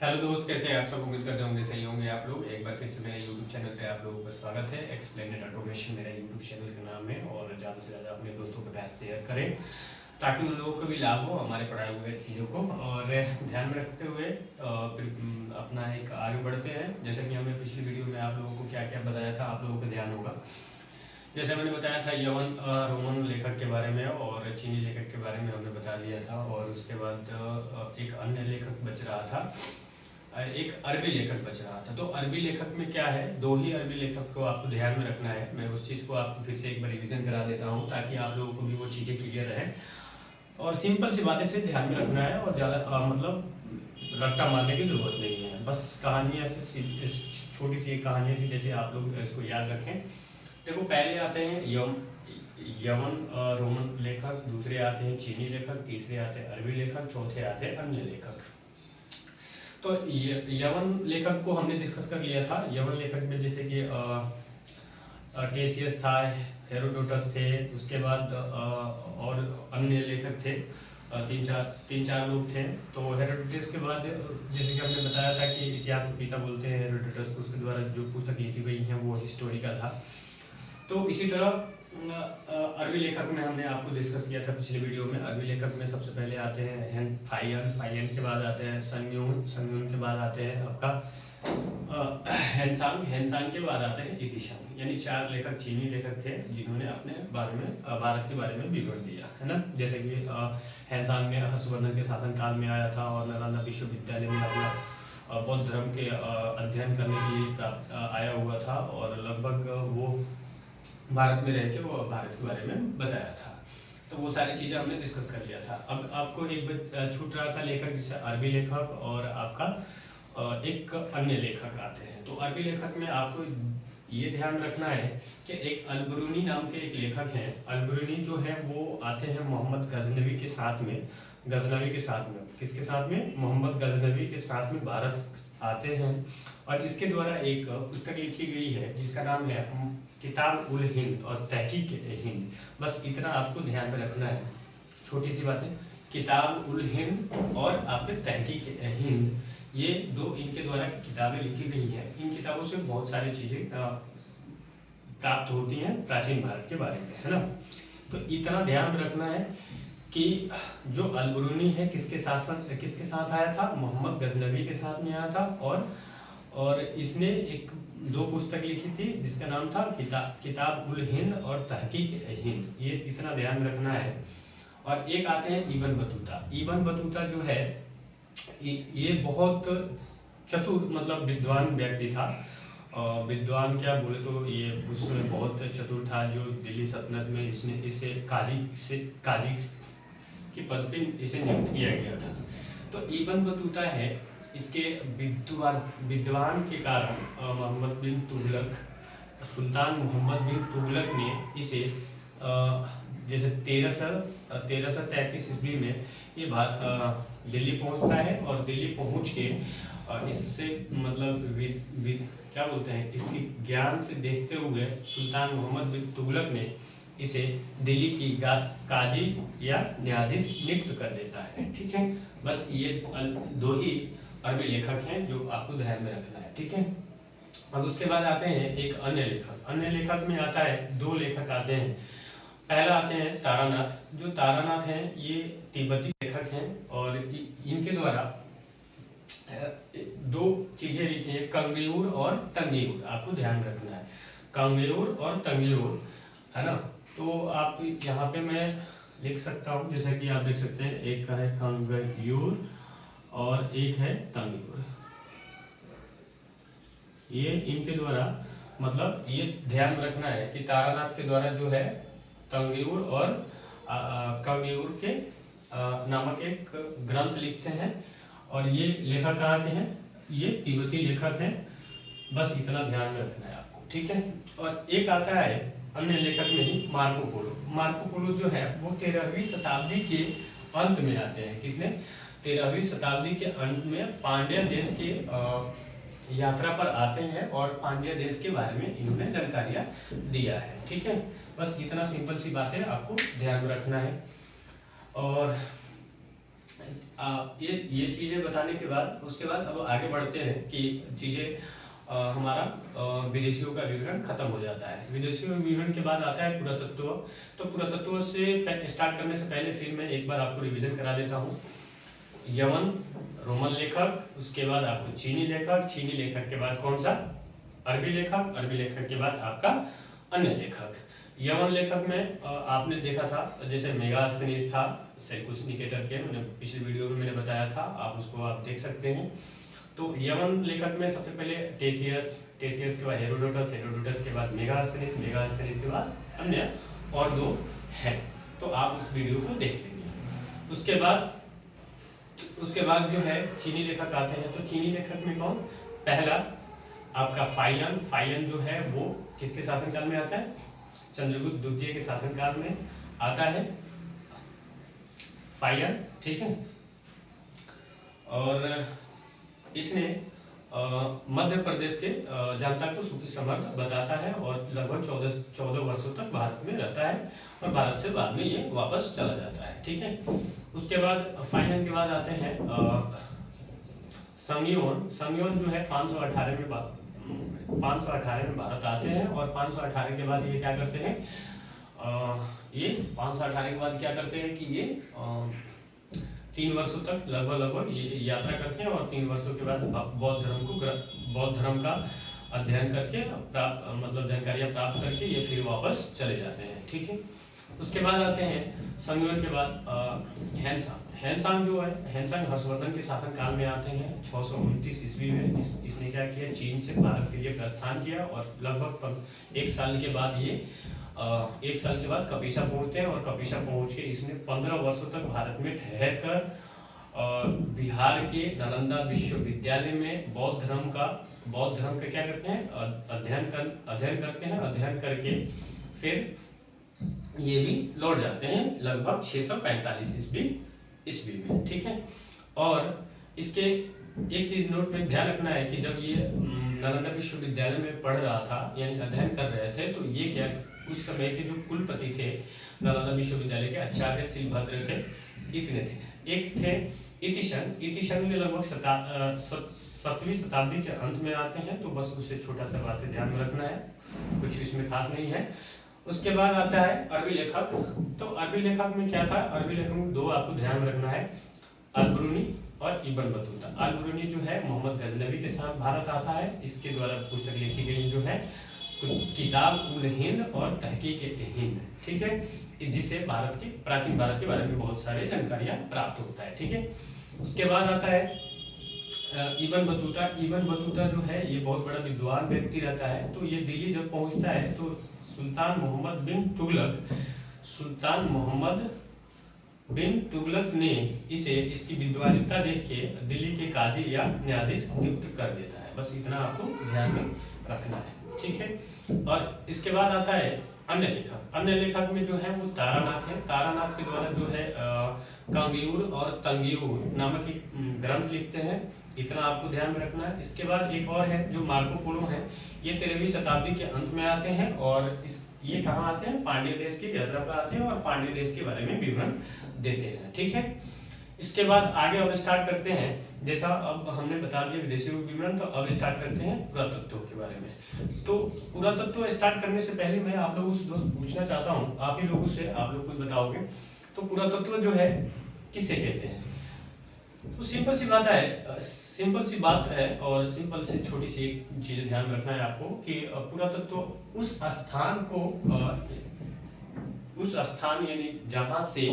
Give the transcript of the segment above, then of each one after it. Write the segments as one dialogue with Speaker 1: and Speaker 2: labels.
Speaker 1: Hello दोस्त, कैसे हैं आप सब। उम्मीद करते होंगे सही होंगे आप लोग। एक बार फिर से मेरे यूट्यूब चैनल पे आप लोगों का स्वागत है। एक्सप्लेनेड ऑटोमेशन मेरा यूट्यूब चैनल का नाम है और ज़्यादा से ज़्यादा अपने दोस्तों के पास शेयर करें ताकि उन लोगों को भी लाभ हो हमारे पढ़ाए हुए चीज़ों को। और ध्यान में रखते हुए अपना एक आगे बढ़ते हैं। जैसे कि हमने पिछली वीडियो में आप लोगों को क्या क्या बताया था, आप लोगों को ध्यान होगा। जैसे मैंने बताया था यवन रोमन लेखक के बारे में और चीनी लेखक के बारे में हमने बता दिया था। और उसके बाद एक अन्य लेखक बच रहा था, एक अरबी लेखक बच रहा था। तो अरबी लेखक में क्या है, दो ही अरबी लेखक को आपको ध्यान में रखना है। मैं उस चीज़ को आपको फिर से एक बार रिवीजन करा देता हूँ ताकि आप लोगों को भी वो चीज़ें क्लियर रहें। और सिंपल सी बातें से ध्यान में रखना है और ज़्यादा मतलब रट्टा मारने की ज़रूरत नहीं है। बस कहानियाँ से छोटी सी एक कहानी सी जैसे आप लोग इसको याद रखें। देखो, पहले आते हैं यवन रोमन लेखक, दूसरे आते हैं चीनी लेखक, तीसरे आते हैं अरबी लेखक, चौथे आते हैं अन्य लेखक। तो यवन लेखक को हमने डिस्कस कर लिया था। यवन लेखक में जैसे कि टेसियस था, हेरोडोटस थे, उसके बाद और अन्य लेखक थे, तीन चार लोग थे। तो हेरोडोटस के बाद जैसे कि हमने बताया था कि इतिहास के पिता बोलते हैं हेरोडोटस को, उसके द्वारा जो पुस्तक लिखी गई है वो हिस्टोरी का था। तो इसी तरह अरबी लेखक में हमने आपको डिस्कस किया था पिछले वीडियो में। अरबी लेखक में सबसे पहले आते हैं फाइयन के बाद आते हैं संगयून के बाद आते हैं आपका हेनसांग के बाद आते हैं इतिशांग। यानी चार लेखक चीनी लेखक थे जिन्होंने अपने बारे में भारत के बारे में विवरण दिया है ना। जैसे कि हेनसांग ने हर्षवर्धन के शासनकाल में आया था और नालंदा विश्वविद्यालय में अपना बौद्ध धर्म के अध्ययन करने के लिए आया हुआ था और लगभग वो भारत में रह के वो भारत के बारे में बताया था। तो वो सारी चीज़ें हमने डिस्कस कर लिया था। अब आपको एक छूट रहा था लेखक, जिससे अरबी लेखक और आपका एक अन्य लेखक आते हैं। तो अरबी लेखक में आपको ये ध्यान रखना है कि एक अलबरूनी नाम के एक लेखक हैं। अलबरूनी जो है वो आते हैं मोहम्मद गजनवी के साथ में। किसके साथ में? मोहम्मद गजनवी के साथ में भारत आते हैं और इसके द्वारा एक पुस्तक लिखी गई है जिसका नाम है किताब उल हिंद और तहकीक हिंद। बस इतना आपको ध्यान में रखना है, छोटी सी बातें। किताब उल हिंद और आपके तहकीक हिंद, ये दो इनके द्वारा किताबें लिखी गई हैं। इन किताबों से बहुत सारी चीज़ें प्राप्त होती हैं प्राचीन भारत के बारे में, है ना। तो इतना ध्यान रखना है कि जो अलबरूनी है किसके साथ आया था? मोहम्मद गजनवी के साथ में आया था। और इसने एक दो पुस्तक लिखी थी जिसका नाम था किताब उल हिंद और तहकीक हिंद। ये इतना ध्यान रखना है। और एक आते हैं इब्न बतूता। इब्न बतूता जो है ये बहुत चतुर मतलब विद्वान व्यक्ति था। विद्वान क्या बोले तो ये उसमें बहुत चतुर था। जो दिल्ली सल्तनत में इसे काजी की पद पे इसे नियुक्त किया गया था। तो इब्न बतूता है, इसके विद्वान के कारण मोहम्मद बिन तुगलक, सुल्तान मोहम्मद बिन तुगलक ने इसे जैसे 1333 ईस्वी में ये दिल्ली पहुंचता है और दिल्ली पहुंच के इससे मतलब क्या बोलते हैं, इसकी ज्ञान से देखते हुए सुल्तान मोहम्मद बिन तुगलक ने इसे दिल्ली की काजी या न्यायाधीश नियुक्त कर देता है। ठीक है, बस ये दो ही अरबी लेखक हैं जो आपको ध्यान में रखना है। ठीक है, अब उसके बाद आते हैं एक अन्य लेखक। अन्य लेखक में आता है दो लेखक आते हैं। पहला आते हैं तारानाथ। जो तारानाथ हैं ये तिब्बती लेखक हैं और इनके द्वारा दो चीजें लिखी है, कंगेयूर और तंगेयूर। आपको ध्यान रखना है, कंगेयूर और तंगेयूर, है ना। तो आप यहाँ पे मैं लिख सकता हूँ, जैसे कि आप देख सकते हैं, एक है कंगेयूर और एक है तंगेयूर। ये इनके द्वारा मतलब ये ध्यान रखना है कि तारानाथ के द्वारा जो है तंगेयूर और कंगेयूर के नामक एक ग्रंथ लिखते हैं। और ये लेखक कहाँ के हैं? ये तिब्बती लेखक हैं। बस इतना ध्यान में रखना है आपको। ठीक है, और एक आता है अन्य लेखक में ही मार्को पोलो। मार्को पोलो जो है वो 13वीं शताब्दी के अंत में आते हैं। कितने? 13वीं शताब्दी के अंत में पांड्या देश के यात्रा पर आते हैं और पांड्या देश के बारे में इन्होंने जानकारियाँ दिया है। ठीक है, बस इतना सिंपल सी बातें आपको ध्यान में रखना है। और ये चीज़ें बताने के बाद उसके बाद अब आगे बढ़ते हैं कि चीज़ें हमारा विदेशियों का विवरण खत्म हो जाता है। विदेशियों विवरण के बाद आता है पुरातत्व। तो पुरातत्व से स्टार्ट करने से पहले फिर मैं एक बार आपको रिवीजन करा देता हूँ। यवन रोमन लेखक, उसके बाद आपको चीनी लेखक के बाद कौन सा, अरबी लेखक के बाद आपका अन्य लेखक। यवन लेखक में आपने देखा था जैसे मेगास्थनीज था, सेल्यूकस निकेटर के, मैंने पिछले वीडियो में मैंने बताया था, आप उसको आप देख सकते हैं। तो यवन लेखक में सबसे पहले टेसियस के बाद हेरोडोटस के बाद मेगास्थनीज के बाद अन्य और दो हैं। तो आप उस वीडियो को देख लेंगे। उसके बाद जो है चीनी लेखक आते हैं। तो चीनी लेखक में कौन, पहला आपका फाइलन जो है वो किसके शासनकाल में आता है, चंद्रगुप्त द्वितीय के शासनकाल में आता है फाइलन, ठीक है। और इसने मध्य प्रदेश के जनता को सुखी समर्थ बताता है और लगभग 14 वर्षों तक भारत में रहता है और भारत से बाद में ये वापस चला जाता है, ठीक है। उसके बाद फाइलन के बाद आते हैं संगियोन जो है 518 में भारत आते हैं और 518 के बाद ये क्या करते हैं, ये 518 के बाद क्या करते हैं कि ये 3 वर्षों तक लगभग ये यात्रा करते हैं और 3 वर्षों के बाद बौद्ध धर्म का अध्ययन करके मतलब जानकारियाँ प्राप्त करके ये फिर वापस चले जाते हैं, ठीक है। उसके बाद आते हैं संगियोन के बाद हैनसांग जो है, हैनसांग हर्षवर्धन के शासनकाल में आते हैं 629 ईस्वी में। इसने क्या किया, चीन से भारत के लिए प्रस्थान किया और लगभग 1 साल के बाद कपिशा पहुंचते हैं और कपिशा पहुंच के इसने 15 वर्षों तक भारत में ठहर कर बिहार के नालंदा विश्वविद्यालय में बौद्ध धर्म का क्या करते हैं, अध्ययन करके फिर ये भी लौट जाते हैं लगभग 645 ईस्वी में, ठीक है। और इसके एक चीज नोट में ध्यान रखना है कि जब ये नालंदा विश्वविद्यालय में पढ़ रहा था यानी अध्ययन कर रहे थे, तो ये क्या उस समय के जो कुलपति थे नालंदा विश्वविद्यालय के, आचार्य शिलभद्र थे, इतने थे। एक थे इतिशन में लगभग 7वीं शताब्दी के अंत में आते हैं। तो बस उसे छोटा सा बातें ध्यान में रखना है, कुछ इसमें खास नहीं है। उसके बाद आता है अरबी लेखक। तो अरबी लेखक में क्या था, अरबी लेखक में 2 आपको ध्यान में रखना है, अल-बिरूनी और इब्न बतूता। अल-बिरूनी जो है मोहम्मद गजनवी के साथ भारत आता है, इसके द्वारा पुस्तक लिखी गई जो है किताब उल हिंद और तहकीक हिंद, ठीक है, जिससे प्राचीन भारत के बारे में बहुत सारी जानकारियां प्राप्त होता है, ठीक है। उसके बाद आता है इब्न बतूता जो है ये बहुत बड़ा विद्वान व्यक्ति रहता है। तो ये दिल्ली जब पहुंचता है तो सुल्तान मोहम्मद बिन तुगलक ने इसकी विद्वानिता देख के दिल्ली के काजी या न्यायाधीश नियुक्त कर देता है। बस इतना आपको ध्यान में रखना है, ठीक है। और इसके बाद आता है अन्य लेखक में जो है वो तारानाथ है। तारानाथ के द्वारा जो है कांगियूर और तंगियूर नामक एक ग्रंथ लिखते हैं, इतना आपको ध्यान में रखना है। इसके बाद एक और है जो मार्को पोलो है, ये 13वीं शताब्दी के अंत में आते हैं और ये कहाँ आते हैं, पांड्य देश की यात्रा पर आते हैं और पांड्य देश के बारे में विवरण देते हैं, ठीक है। इसके बाद आगे अब स्टार्ट करते हैं, जैसा अब हमने बता दिया विदेशी विवरण, तो अब स्टार्ट करते हैं पुरातत्व के बारे में। तो पुरातत्व स्टार्ट करने से पहले मैं आप लोगों से दोस्त पूछना चाहता हूँ, आप ही लोगों से, आप लोग कुछ बताओगे तो पुरातत्व जो है किसे कहते हैं। तो सिंपल सी बात है और सिंपल से छोटी सी एक चीज ध्यान रखना है आपको कि पुरातत्व उस स्थान यानी जहां से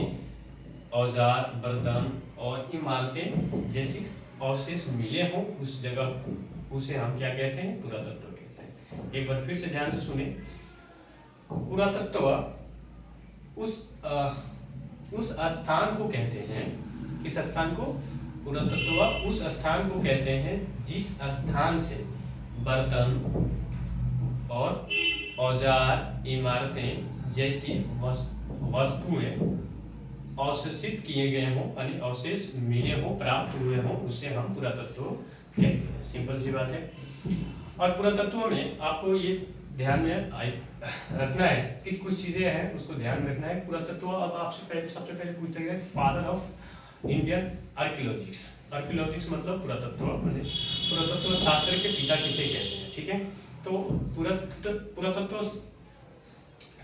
Speaker 1: औजार, बर्तन और इमारतें जैसी अवशेष मिले हों उस जगह, उसे हम क्या कहते हैं, पुरातत्व कहते हैं। एक बार फिर से ध्यान से सुने, पुरातत्व उस स्थान को कहते हैं, किस स्थान को, पुरातत्व उस स्थान को कहते हैं जिस स्थान से बर्तन और औजार, इमारतें जैसी वस्तुएं अवशेषित किए गए हों यानी अवशेष मिले हों, प्राप्त हुए हों, उसे हम पुरातत्व कहते हैं। सिंपल सी बात है। और पुरातत्व में आपको ये ध्यान में रखना है कि कुछ चीजें हैं उसको ध्यान में रखना है। पुरातत्व अब आपसे सबसे पहले पूछता है फादर ऑफ इंडियन आर्कियोलॉजिक्स। आर्कियोलॉजिक्स मतलब पुरातत्व शास्त्र के पिता किसे कहते हैं, ठीक है। तो पुरातत्व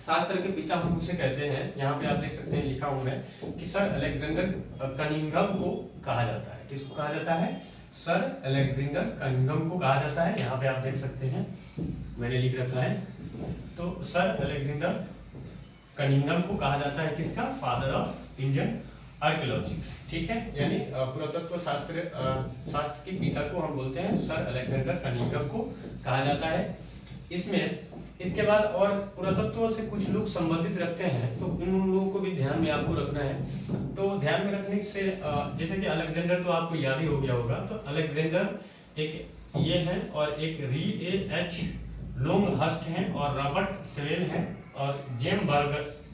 Speaker 1: शास्त्र के पिता हम उसे कहते हैं, यहाँ पे आप देख सकते हैं लिखा हुआ है कि सर अलेक्जेंडर कनिंघम को कहा जाता है। किसको कहा जाता है? सर अलेक्जेंडर कनिंघम को कहा जाता है। यहाँ पे आप देख सकते हैं मैंने लिख रखा है। तो सर अलेक्जेंडर कनिंघम को कहा जाता है किसका? फादर ऑफ इंडियन आर्कियोलॉजिक्स, ठीक है। यानी पुरातत्व शास्त्र के पिता को हम बोलते हैं सर अलेक्जेंडर कनिंघम को कहा जाता है। इसके बाद और पुरातत्व से कुछ लोग संबंधित रखते हैं, तो उन लोगों को भी ध्यान में आपको रखना है। तो ध्यान में रखने से जैसे कि अलेक्जेंडर तो आपको याद ही हो गया होगा। तो अलेक्जेंडर एक ये है और एक री एच लोंगहस्ट हैं और रॉबर्ट सेवेल हैं और जेम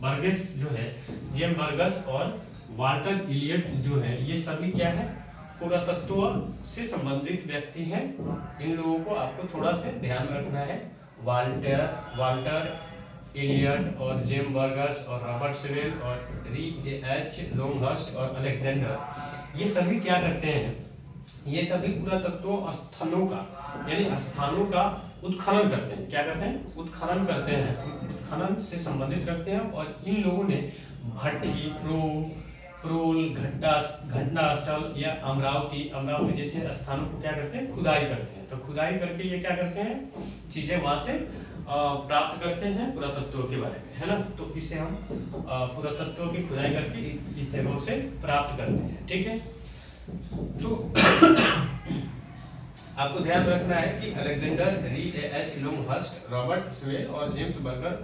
Speaker 1: बर्गेस जो है, जेम बर्गस और वाल्टर इलियट जो है, ये सभी क्या है? पुरातत्व से संबंधित व्यक्ति हैं। इन लोगों को आपको थोड़ा सा ध्यान में रखना है। वाल्टर इलियट और जेम बर्गस और रॉबर्ट सेवेल और री एच लोंगहस्ट और अलेक्जेंडर, ये सभी क्या करते हैं? ये सभी पुरातत्व स्थानों का यानी स्थानों का उत्खनन करते हैं। क्या करते हैं? उत्खनन करते हैं। उत्खनन से संबंधित रखते हैं और इन लोगों ने भट्टी, प्रोल, घटनास्थल या अमरावती जैसे स्थानों को क्या करते हैं? खुदाई करते हैं। तो खुदाई करके ये क्या करते हैं? चीजें वहां से प्राप्त करते हैं पुरातत्व के बारे में, है ना। तो इसे हम पुरातत्व की खुदाई करके इस जगहों से प्राप्त करते हैं, ठीक है। तो आपको ध्यान रखना है कि अलेक्जेंडर, री एच लोंगहस्ट, रॉबर्ट सेवेल और जेम्स बर्गर,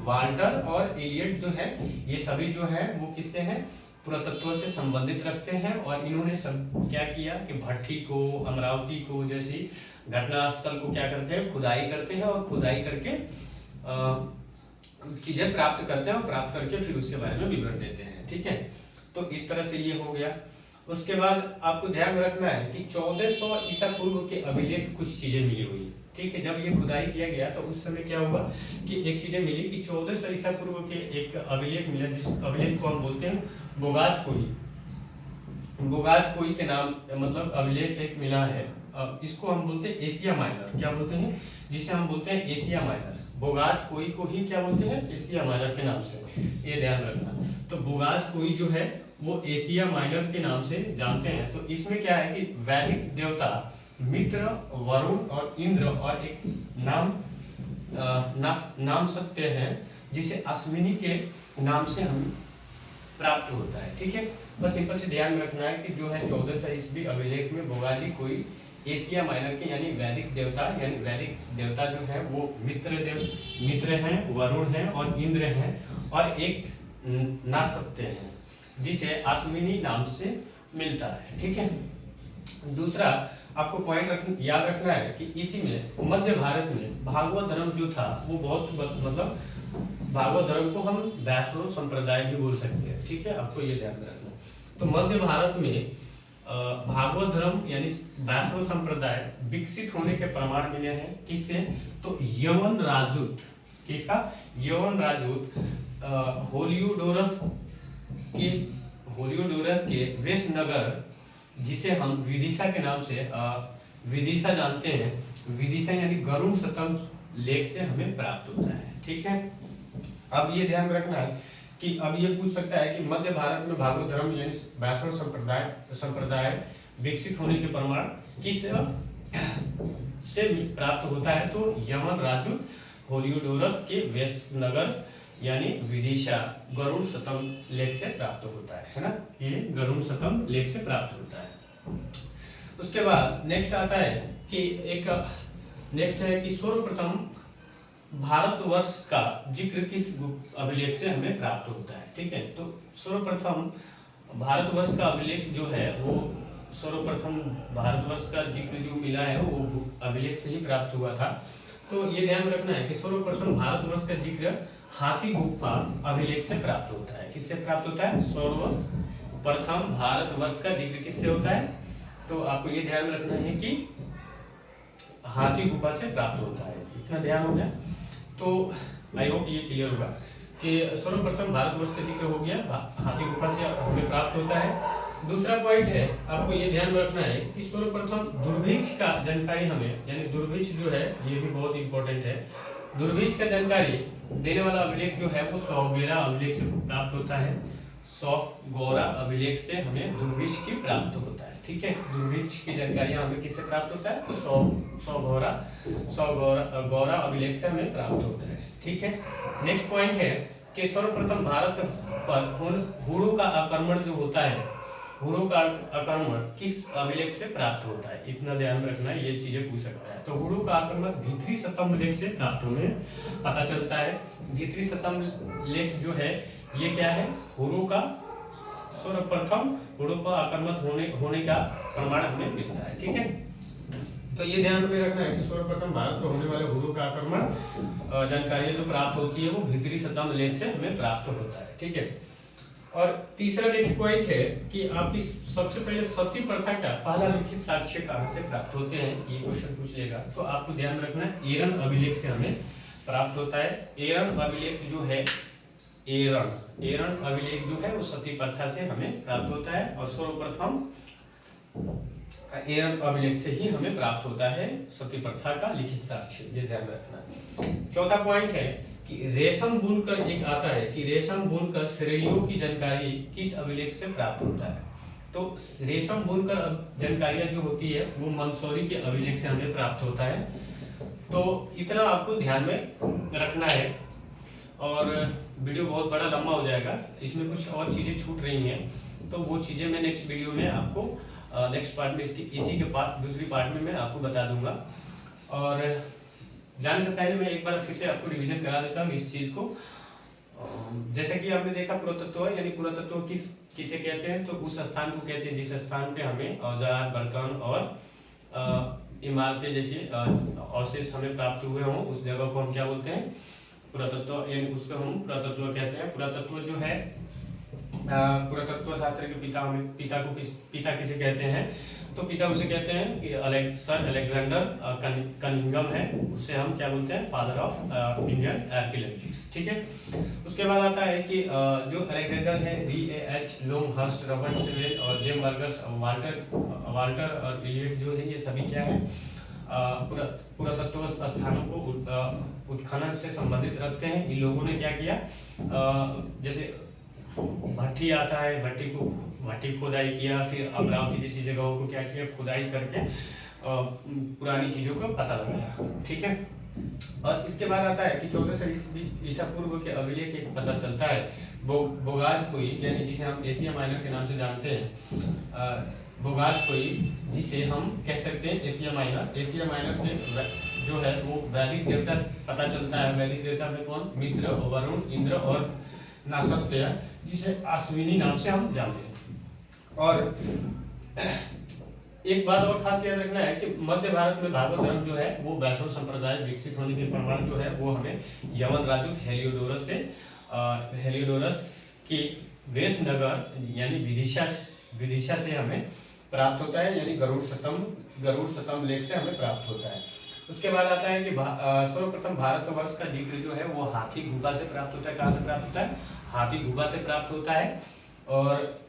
Speaker 1: वाल्टर और इलियट जो है, ये सभी जो है वो किससे हैं? पुरातत्व से संबंधित रखते हैं। और इन्होंने सब क्या किया कि भट्टी को, अमरावती को जैसी घटनास्थल को क्या करते हैं? खुदाई करते हैं और खुदाई करके चीजें प्राप्त करते हैं और प्राप्त करके फिर उसके बारे में विवरण देते हैं, ठीक है। तो इस तरह से ये हो गया। उसके बाद आपको ध्यान रखना है कि 1400 ईसा पूर्व के अभिलेख कुछ चीजें मिली हुई, ठीक है। जब ये खुदाई किया गया तो उस समय क्या हुआ कि एक चीजें मिली कि 1400 ईसा पूर्व के एक अभिलेख मिला, जिस अभिलेख को हम बोलते हैं बोगाज कोई के नाम मतलब अभिलेख एक मिला है। अब इसको हम बोलते हैं एशिया माइनर। क्या बोलते हैं? जिसे हम बोलते हैं एशिया माइनर। बोगाज कोई को ही क्या बोलते हैं? एशिया माइनर के नाम से, ये ध्यान रखना। तो बोगाज कोई जो है वो एशिया माइनर के नाम से जानते हैं। तो इसमें क्या है कि वैदिक देवता मित्र, वरुण और इंद्र और एक नाम सत्य है जिसे अश्विनी के नाम से हम प्राप्त होता है, ठीक है। बस सिंपल से ध्यान में रखना है कि जो है 1400 ईस्वी अभिलेख में बोगाजी कोई एशिया माइनर के यानी वैदिक देवता जो है वो मित्र हैं, वरुण हैं और इंद्र हैं और एक नासत्य है जिसे अश्विनी नाम से मिलता है, ठीक है। दूसरा आपको पॉइंट याद रखना है कि इसी में मध्य भारत में भागवत धर्म जो था वो बहुत मतलब भागवत धर्म को हम वैष्णव संप्रदाय भी बोल सकते हैं, ठीक है। आपको ये ध्यान में रखना। तो मध्य भारत में भागवत धर्म यानी वैष्णव संप्रदाय विकसित होने के प्रमाण मिले हैं। किससे? तो यवन राजूत, किसका? यवन राजूत होलियोडोरस के वेशनगर, जिसे हम विदिशा के नाम से विदिशा जानते हैं, विदिशा यानी गरुड़ स्तंभ लेख से हमें प्राप्त होता है, ठीक है। अब ये ध्यान रखना है कि अब ये पूछ सकता है कि मध्य भारत में भागवत धर्म यानी वैष्णव संप्रदाय विकसित होने के प्रमाण किस से प्राप्त होता है? तो यमन राजूत होलियोडोरस के वेशनगर यानी विदिशा गरुड़ स्तंभ लेख से प्राप्त होता है ना। ये गरुड़ स्तंभ लेख से प्राप्त होता है। उसके बाद नेक्स्ट आता है कि नेक्स्ट है कि सर्वप्रथम भारतवर्ष का जिक्र किस अभिलेख से हमें प्राप्त होता है, ठीक है। तो सर्वप्रथम भारतवर्ष का अभिलेख जो है वो सर्वप्रथम भारतवर्ष का जिक्र जो मिला है वो अभिलेख से ही प्राप्त हुआ था। तो ये ध्यान रखना है कि सर्वप्रथम भारतवर्ष का जिक्र हाथी गुफा अभिलेख से प्राप्त होता है। किससे प्राप्त होता है? सर्वप्रथम भारतवर्ष का जिक्र किससे होता है? तो आपको ये ध्यान में रखना है कि हाथी गुफा से प्राप्त होता है। इतना ध्यान हो गया। तो आई होप ये क्लियर होगा कि सर्वप्रथम भारतवर्ष का जिक्र हो गया, हाथी गुफा से हमें प्राप्त होता है। दूसरा पॉइंट है, आपको ये ध्यान में रखना है कि सर्वप्रथम दुर्भिक्ष का जानकारी हमें, यानी दुर्भिक्ष जो है ये भी बहुत इंपॉर्टेंट है। दुर्भिक्ष का जानकारी देने वाला अभिलेख जो है वो सौगौरा अभिलेख से प्राप्त होता है। सौगौरा अभिलेख से हमें दुर्भिक्ष की प्राप्त होता है। ठीक है, दुर्भिक्ष की जानकारियां हमें किससे प्राप्त होता है, तो सौगौरा अभिलेख से हमें प्राप्त होता है। ठीक है, नेक्स्ट पॉइंट है कि सर्वप्रथम भारत पर हुणों का आक्रमण जो होता है, हुणों का आक्रमण किस अभिलेख से प्राप्त होता है, इतना ध्यान में रखना है, ये चीजें पूछ सकता है। तो हुणों का आक्रमण भीतरी सतंभ लेख से प्राप्त होने पता चलता है। भीतरी सतंभ लेख जो है ये क्या है, हुणों का सर्वप्रथम हुणों का आक्रमण होने का प्रमाण हमें मिलता है। ठीक है, तो ये ध्यान में रखना है कि सर्वप्रथम भारत पर होने वाले हुणों का आक्रमण जानकारी जो प्राप्त होती है वो भीतरी सतंभ लेख से हमें प्राप्त होता है। ठीक है, और तीसरा नेक्स्ट पॉइंट है कि आपकी सबसे पहले सती प्रथा का पहला लिखित साक्ष्य कहाँ से प्राप्त होते हैं, ये क्वेश्चन पूछ लेगा। तो आपको ध्यान रखना है एरन अभिलेख से हमें प्राप्त होता है। एरन अभिलेख जो है, एरन अभिलेख जो है वो सती प्रथा से हमें प्राप्त होता है, और सर्वप्रथम एरन अभिलेख से ही हमें प्राप्त होता है सती प्रथा का लिखित साक्ष्य, ये ध्यान रखना। चौथा पॉइंट है कि रेशम बुनकर एक आता है कि रेशम बुनकर श्रेणियों की जानकारी किस अभिलेख से प्राप्त होता है। तो रेशम बुनकर जानकारियां जो होती है वो मंदसौरी के अभिलेख से हमें प्राप्त होता है। तो इतना आपको ध्यान में रखना है, और वीडियो बहुत बड़ा लंबा हो जाएगा, इसमें कुछ और चीजें छूट रही हैं, तो वो चीजें मैं नेक्स्ट वीडियो में आपको नेक्स्ट पार्ट में इसी के पार्ट दूसरी पार्ट में मैं आपको बता दूंगा। और जाने से पहले मैं एक बार फिर से आपको रिवीजन करा देता हूँ इस चीज को। जैसे कि आपने देखा पुरातत्व, यानी पुरातत्व किसे कहते हैं, तो उस स्थान को कहते हैं जिस स्थान पे हमें औजार, बर्तन और इमारतें जैसे अवशेष हमें प्राप्त हुए हों, उस जगह को हम क्या बोलते हैं, पुरातत्व, यानी उसको हम पुरातत्व कहते हैं। पुरातत्व जो है, पुरातत्व शास्त्र के पिता किसे कहते हैं, तो पिता उसे कहते हैं कि सर अलेक्जेंडर कनिंघम है, उससे हम क्या बोलते हैं, फादर ऑफ इंडियन आर्कियोलॉजिस्ट। ठीक है, उसके बाद आता है कि जो अलेक्जेंडर है, VAH लोंगहर्स्ट, रॉबर्ट सेवेल और जेम बर्गस, वाल्टर और इलियट जो है, ये सभी क्या है, पुरातत्व स्थानों को उत्खनन से संबंधित रखते हैं। इन लोगों ने क्या किया, जैसे भट्टी आता है, भट्टी खोदाई किया, फिर अमरावती जैसी जगहों को क्या किया, खुदाई करके पुरानी चीजों का पता लगाया। ठीक है, और इसके बाद आता है कि 1400 ईसा पूर्व के अभिलेख एक पता चलता है, बोगाज-कोई, यानी जिसे हम एशिया माइनर के नाम से जानते हैं, बोगाज-कोई, जिसे हम कह सकते हैं एशिया माइनर में जो है वो वैदिक देवता से पता चलता है। वैदिक देवता में कौन, मित्र, वरुण, इंद्र और नासत्य, जिसे अश्विनी नाम से हम जानते हैं। और एक बात और खास याद रखना है कि मध्य भारत में भागवत धर्म जो है वो वैष्णव संप्रदाय विकसित होने के प्रमाण जो है वो हमें यवन राजूत हेलियोडोरस की वेशनगर यानी विदिशा से हमें प्राप्त होता है, यानी गरुड़ सतंभ लेख से हमें प्राप्त होता है। उसके बाद आता है कि सर्वप्रथम भारतवर्ष का जिक्र जो है वो हाथी गुफा से प्राप्त होता है। कहाँ से प्राप्त होता है, हाथी गुफा से प्राप्त होता है। और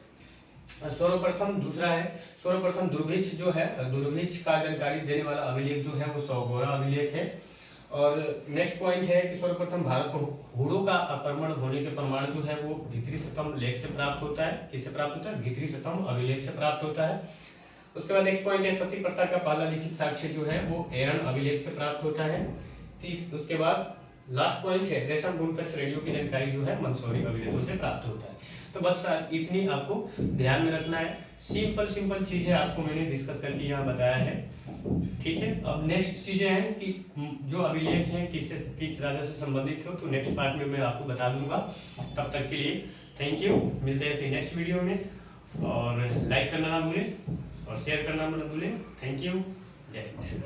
Speaker 1: सर्वप्रथम दूसरा है, सर्वप्रथम दुर्भिक्ष जो है, दुर्भिक्ष का जानकारी देने वाला अभिलेख जो है वो सौगौरा अभिलेख है। और नेक्स्ट पॉइंट है कि सर्वप्रथम भारत को हुणों का आक्रमण होने के प्रमाण जो है वो भीतरी सतंभ लेख से प्राप्त होता है। किससे प्राप्त होता है, भीतरी सतंभ अभिलेख से प्राप्त होता है। उसके बाद नेक्स्ट पॉइंट है सती प्रथा का पहला लिखित साक्ष्य जो है वो एरन अभिलेख से प्राप्त होता है। उसके बाद लास्ट पॉइंट है रेशम बुनकर श्रेणियों की जानकारी जो है मंदसौरी अभिलेखों से प्राप्त होता है। तो बस इतनी आपको ध्यान में रखना है, सिंपल चीजें आपको मैंने डिस्कस करके यहाँ बताया है। ठीक है, अब नेक्स्ट चीजें हैं कि जो अभिलेख हैं किस राजा से संबंधित हो, तो नेक्स्ट पार्ट में मैं आपको बता दूंगा। तब तक के लिए थैंक यू, मिलते हैं फिर नेक्स्ट वीडियो में। और लाइक करना ना भूलें और शेयर करना मत भूलें। थैंक यू, जय हिंद।